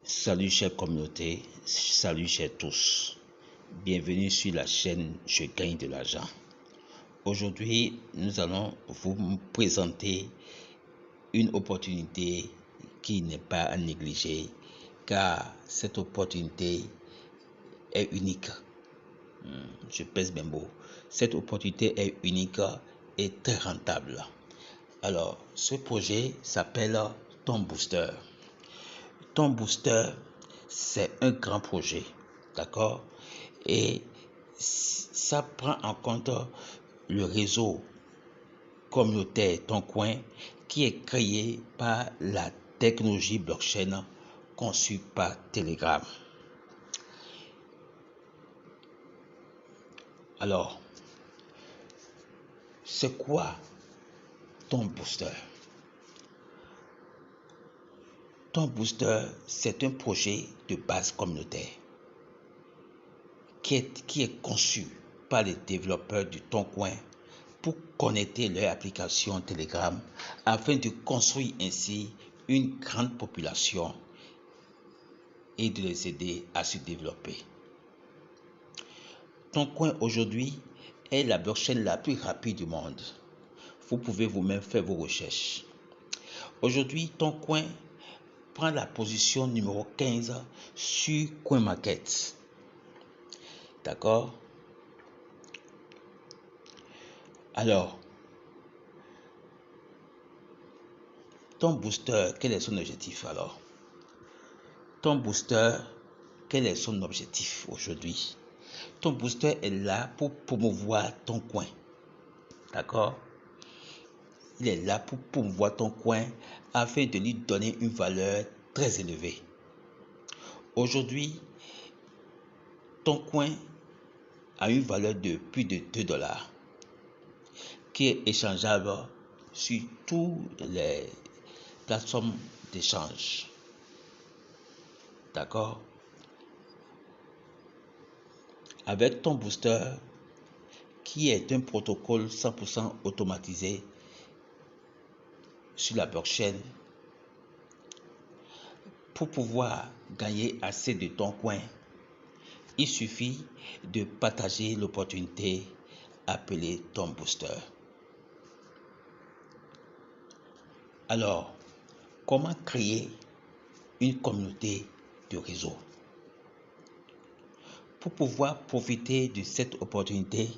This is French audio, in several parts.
Salut chère communauté, salut chers tous. Bienvenue sur la chaîne Je gagne de l'argent. Aujourd'hui, nous allons vous présenter une opportunité qui n'est pas à négliger car cette opportunité est unique. Je pèse mes mots. Cette opportunité est unique et très rentable. Alors, ce projet s'appelle Ton Booster. Ton Booster, c'est un grand projet, d'accord? Et ça prend en compte le réseau communautaire Ton Coin qui est créé par la technologie blockchain conçue par Telegram. Alors, c'est quoi Ton Booster? Ton Booster, c'est un projet de base communautaire qui est conçu par les développeurs du Ton Coin pour connecter leur application Telegram afin de construire ainsi une grande population et de les aider à se développer. Ton Coin aujourd'hui est la blockchain la plus rapide du monde. Vous pouvez vous-même faire vos recherches. Aujourd'hui, Ton Coin prend la position numéro 15 sur CoinMarket. D'accord? Alors, Ton Booster, quel est son objectif alors? Ton Booster, quel est son objectif aujourd'hui? Ton Booster est là pour promouvoir ton coin. D'accord? Il est là pour promouvoir ton coin afin de lui donner une valeur très élevée. Aujourd'hui, ton coin a une valeur de plus de 2 dollars qui est échangeable sur toutes les plateformes d'échange. D'accord? Avec ton booster, qui est un protocole 100% automatisé sur la blockchain, pour pouvoir gagner assez de ton coin, il suffit de partager l'opportunité appelée Ton Booster. Alors, comment créer une communauté de réseau? Pour pouvoir profiter de cette opportunité,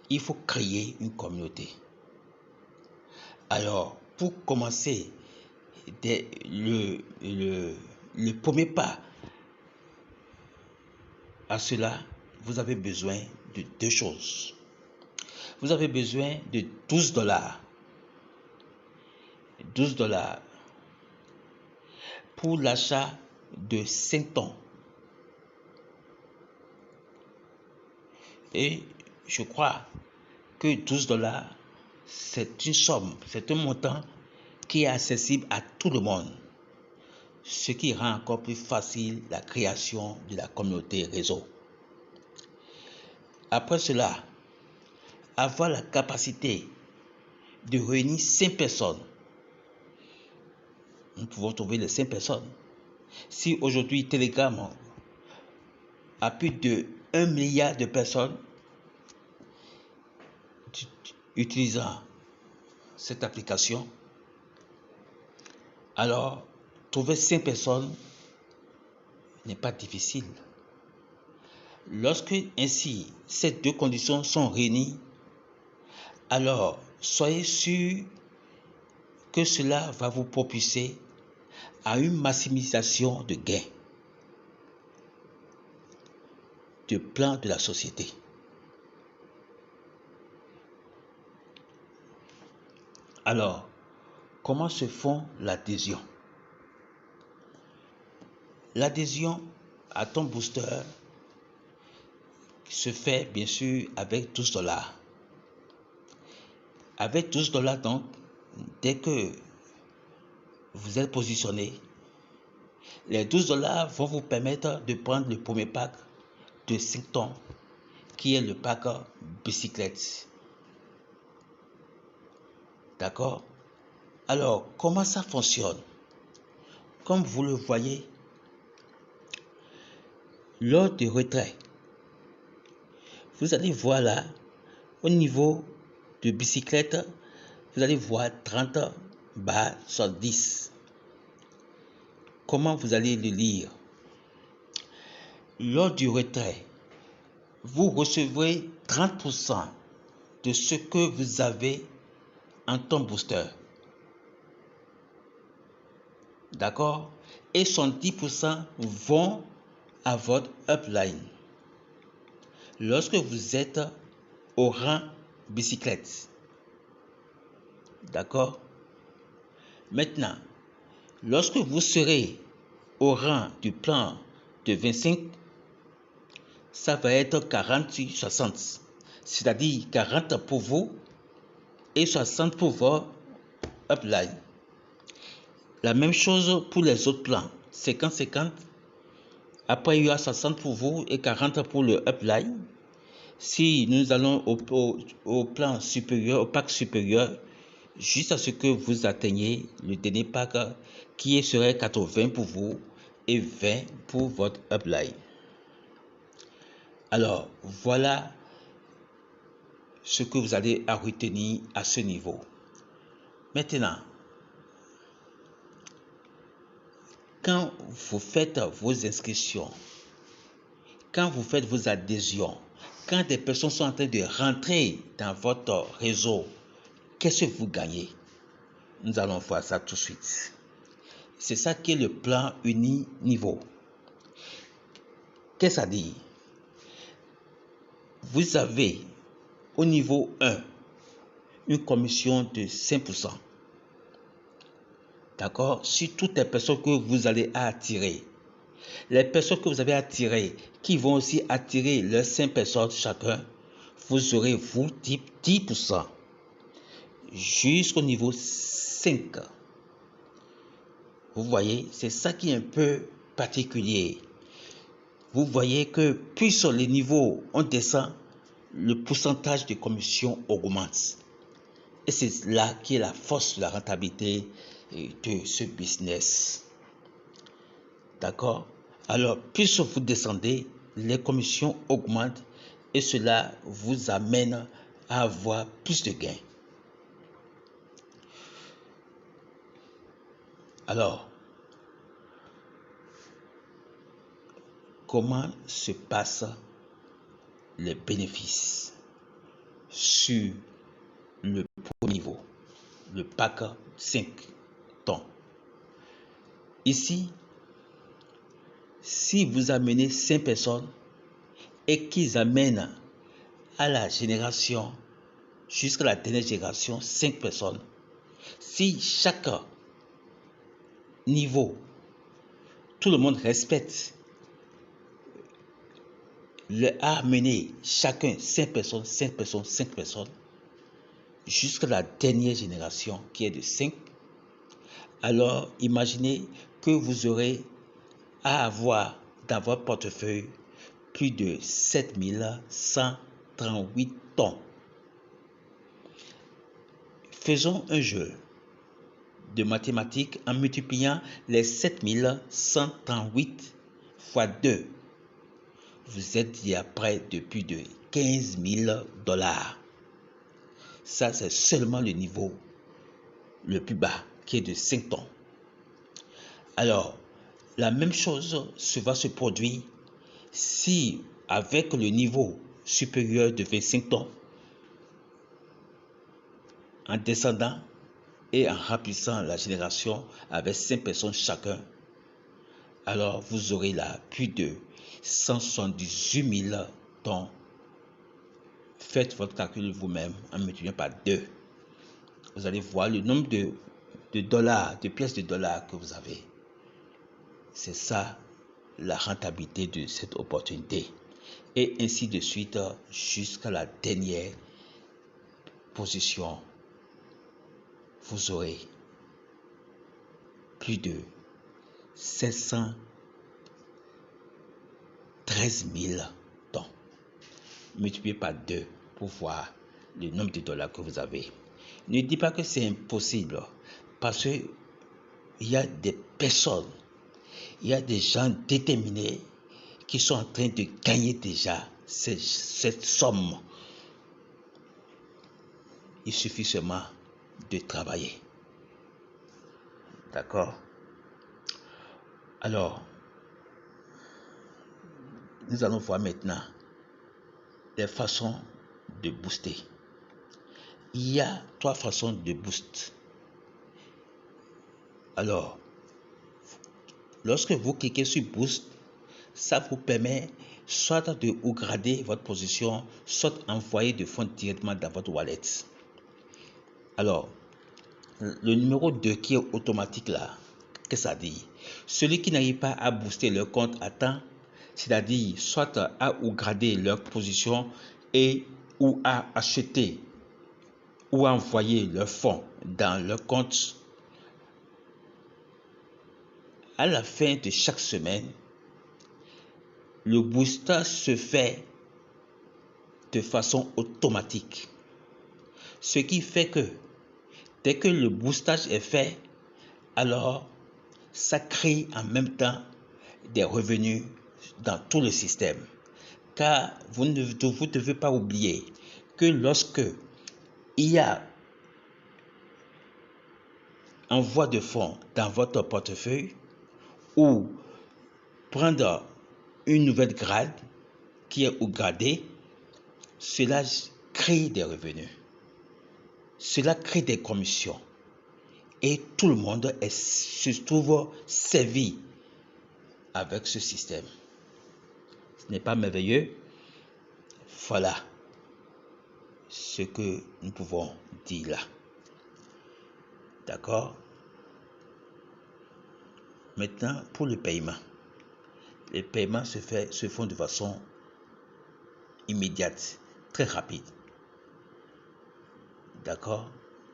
il faut créer une communauté. Alors, pour commencer, le premier pas à cela, vous avez besoin de deux choses. Vous avez besoin de 12 dollars. 12 dollars pour l'achat de 5 tons. Et je crois que 12 dollars, c'est une somme, c'est un montant qui est accessible à tout le monde. Ce qui rend encore plus facile la création de la communauté réseau. Après cela, avoir la capacité de réunir 5 personnes. Nous pouvons trouver les 5 personnes. Si aujourd'hui Telegram a plus de 1 milliard de personnes utilisant cette application, alors trouver 5 personnes n'est pas difficile. Lorsque ainsi ces deux conditions sont réunies, alors soyez sûr que cela va vous propulser à une maximisation de gains du plan de la société. Alors, comment se font l'adhésion? L'adhésion à ton booster se fait bien sûr avec 12 dollars. Avec 12 dollars donc, dès que vous êtes positionné, les 12 dollars vont vous permettre de prendre le premier pack de 5 tons qui est le pack bicyclette. D'accord? Alors, comment ça fonctionne? comme vous le voyez, lors du retrait, vous allez voir là, au niveau de bicyclette, vous allez voir 30 bas sur 10. Comment vous allez le lire? Lors du retrait, vous recevrez 30% de ce que vous avez en ton booster. D'accord? Et 70% vont à votre upline. Lorsque vous êtes au rang bicyclette. D'accord? Maintenant, lorsque vous serez au rang du plan de 25, ça va être 40-60. C'est-à-dire 40 pour vous et 60 pour votre upline. La même chose pour les autres plans. 50-50. Après, il y a 60 pour vous et 40 pour le upline. Si nous allons au plan supérieur, au pack supérieur, jusqu'à ce que vous atteigniez le dernier pack qui serait 80 pour vous et 20 pour votre upline. Alors, voilà ce que vous allez à retenir à ce niveau. Maintenant, quand vous faites vos inscriptions, quand vous faites vos adhésions, quand des personnes sont en train de rentrer dans votre réseau, qu'est-ce que vous gagnez? Nous allons voir ça tout de suite. C'est ça qui est le plan uni niveau. Qu'est-ce que ça dit? Vous avez au niveau 1 une commission de 5%. D'accord? Sur toutes les personnes que vous allez attirer. Les personnes que vous avez attirées, qui vont aussi attirer leurs 5 personnes chacun, vous aurez vous 10% jusqu'au niveau 5. Vous voyez, c'est ça qui est un peu particulier. Vous voyez que plus sur les niveaux on descend, le pourcentage de commission augmente. Et c'est là qui est la force de la rentabilité de ce business. D'accord? Alors, plus vous descendez, les commissions augmentent et cela vous amène à avoir plus de gains. Alors, comment se passent les bénéfices sur le premier niveau, le pack 5 tons? Ici, si vous amenez 5 personnes et qu'ils amènent à la génération, jusqu'à la dernière génération, 5 personnes, si chaque niveau, tout le monde respecte le a amené chacun 5 personnes, 5 personnes, 5 personnes, jusqu'à la dernière génération qui est de 5, alors imaginez que vous aurez à avoir dans votre portefeuille plus de 7138 tonnes. Faisons un jeu de mathématiques en multipliant les 7138 fois 2. Vous êtes à près de plus de 15 000 $. Ça, c'est seulement le niveau le plus bas, qui est de 5 tonnes. Alors, la même chose va se produire si, avec le niveau supérieur de 25 tonnes, en descendant et en remplissant la génération avec 5 personnes chacun, alors vous aurez là plus de 178 000 tonnes. Faites votre calcul vous-même en multipliant par 2. Vous allez voir le nombre de dollars, de pièces de dollars que vous avez. C'est ça la rentabilité de cette opportunité. Et ainsi de suite jusqu'à la dernière position. Vous aurez plus de 713 000 tonnes. Multiplié par 2 pour voir le nombre de dollars que vous avez. Ne dis pas que c'est impossible parce que il y a des personnes, il y a des gens déterminés qui sont en train de gagner déjà cette somme. Il suffit seulement de travailler. D'accord? Alors, nous allons voir maintenant les façons de booster. Il y a 3 façons de boost. Alors, lorsque vous cliquez sur boost, ça vous permet soit de upgrader votre position, soit envoyer des fonds directement dans votre wallet. Alors, le numéro 2 qui est automatique là, qu'est-ce que ça dit? Celui qui n'arrive pas à booster leur compte à temps, c'est-à-dire soit à upgrader leur position et ou à acheter ou à envoyer leurs fonds dans leur compte, à la fin de chaque semaine, le booster se fait de façon automatique. Ce qui fait que dès que le boostage est fait, alors ça crée en même temps des revenus dans tout le système. Car vous ne devez pas oublier que lorsque il y a envoi de fonds dans votre portefeuille ou prendre une nouvelle grade qui est upgradée, cela crée des revenus. Cela crée des commissions. Et tout le monde se trouve servi avec ce système. Ce n'est pas merveilleux? Voilà ce que nous pouvons dire là. D'accord? Maintenant, pour le paiement. Les paiements se font de façon immédiate, très rapide. D'accord?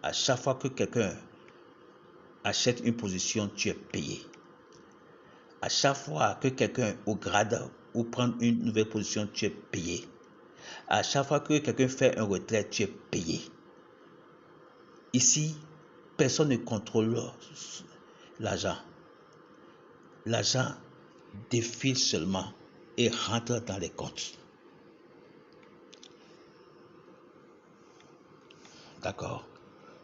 À chaque fois que quelqu'un achète une position, tu es payé. À chaque fois que quelqu'un upgrade ou prend une nouvelle position, tu es payé. À chaque fois que quelqu'un fait un retrait, tu es payé. Ici, personne ne contrôle l'argent. L'argent défile seulement et rentre dans les comptes. D'accord?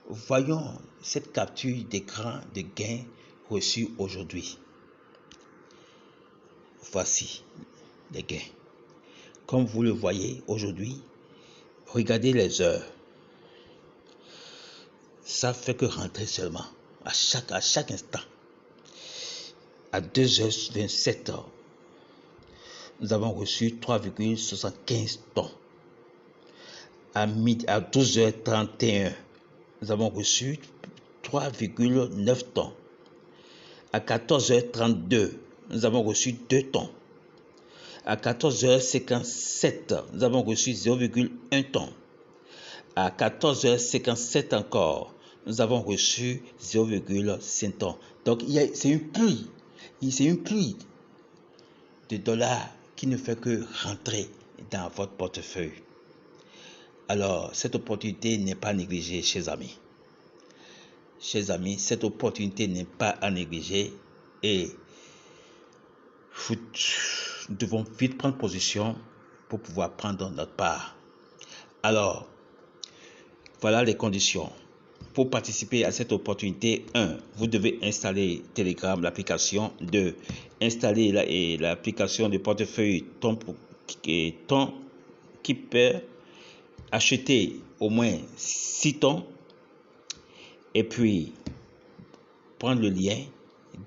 Voyons cette capture d'écran de gains reçus aujourd'hui. Voici les gains. Comme vous le voyez aujourd'hui, regardez les heures. Ça fait que rentrer seulement à chaque instant. À 2h27, nous avons reçu 3,75 tonnes. À 12h31, nous avons reçu 3,9 tonnes. À 14h32, nous avons reçu 2 tonnes. À 14h57, nous avons reçu 0,1 tonnes. À 14h57 encore, nous avons reçu 0,5 tonnes. Donc, c'est une pluie de dollars qui ne fait que rentrer dans votre portefeuille. Alors, cette opportunité n'est pas négligée, chers amis. Chers amis, cette opportunité n'est pas à négliger et nous devons vite prendre position pour pouvoir prendre notre part. Alors, voilà les conditions. Pour participer à cette opportunité, 1. Vous devez installer Telegram, l'application. 2. Installer l'application de portefeuille Ton qui peut acheter au moins 6 tons. Et puis, prendre le lien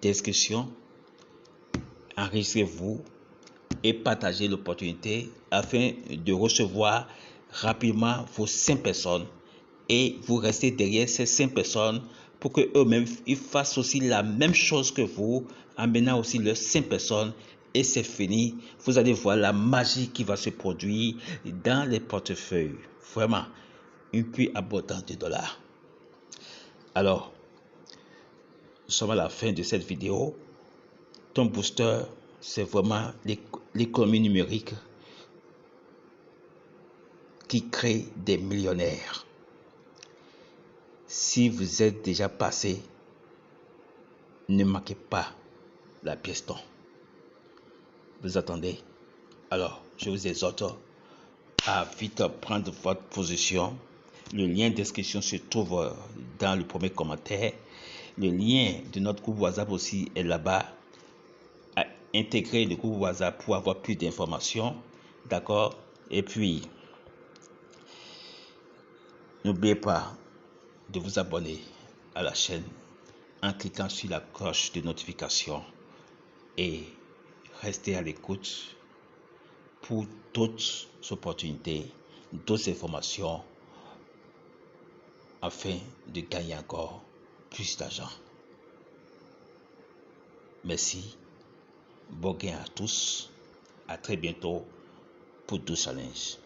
d'inscription, enregistrez-vous et partagez l'opportunité afin de recevoir rapidement vos 5 personnes et vous restez derrière ces 5 personnes pour que eux-mêmes ils fassent aussi la même chose que vous, en menant aussi leurs 5 personnes et c'est fini. Vous allez voir la magie qui va se produire dans les portefeuilles. Vraiment, une pluie abondante de dollars. Alors, nous sommes à la fin de cette vidéo. Ton booster, c'est vraiment l'économie numérique qui crée des millionnaires. Si vous êtes déjà passé Ne manquez pas la pièce d'or. Vous attendez? Alors, je vous exhorte à vite prendre votre position. Le lien d'inscription se trouve dans le premier commentaire. Le lien de notre groupe WhatsApp aussi est là-bas. À intégrer le groupe WhatsApp pour avoir plus d'informations. D'accord? Et puis, n'oubliez pas de vous abonner à la chaîne en cliquant sur la cloche de notification et restez à l'écoute pour d'autres opportunités, d'autres informations afin de gagner encore plus d'argent. Merci, bon gain à tous, à très bientôt pour d'autres challenges.